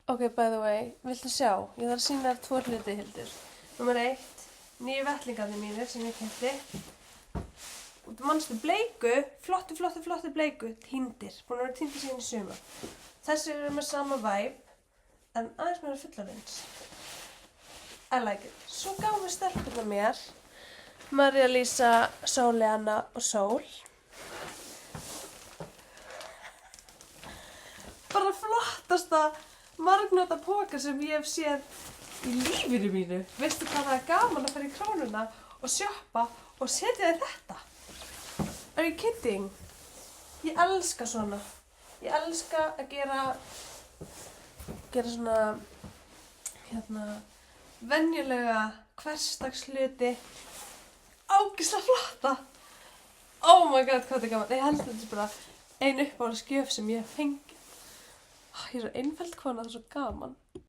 Ok, by the way, viltu sjá? Ég þarf að sýna þér 2 hluti, Hildur. Númer 1, nýju vettlingarnir mínir sem ég keypti. Og þú manstu bleiku, flottu bleiku, týndir. Búin að vera týndir síðan í sumar. Þessir eru með sama vibe, en aðeins meira fullorðins. I like it. Svo gáfu stelpurnar mér María Lísa, Sóli Anna og Sól. Bara flottasta margnota póka sem ég hef séð í lífinu mínu. Veistu hvað það er gaman að fara í Krónuna og shoppa og setja þér þetta? Are you kidding? Ég elska svona. Ég elska að gera svona, venjulega hversdags hluti. Ógeðslega flotta. Oh my god, hvað þetta er gaman. Ég held að þetta er bara ein uppáhaldsgjöf sem ég hef fengið. Ég er svo einföld kona, það er svo gaman.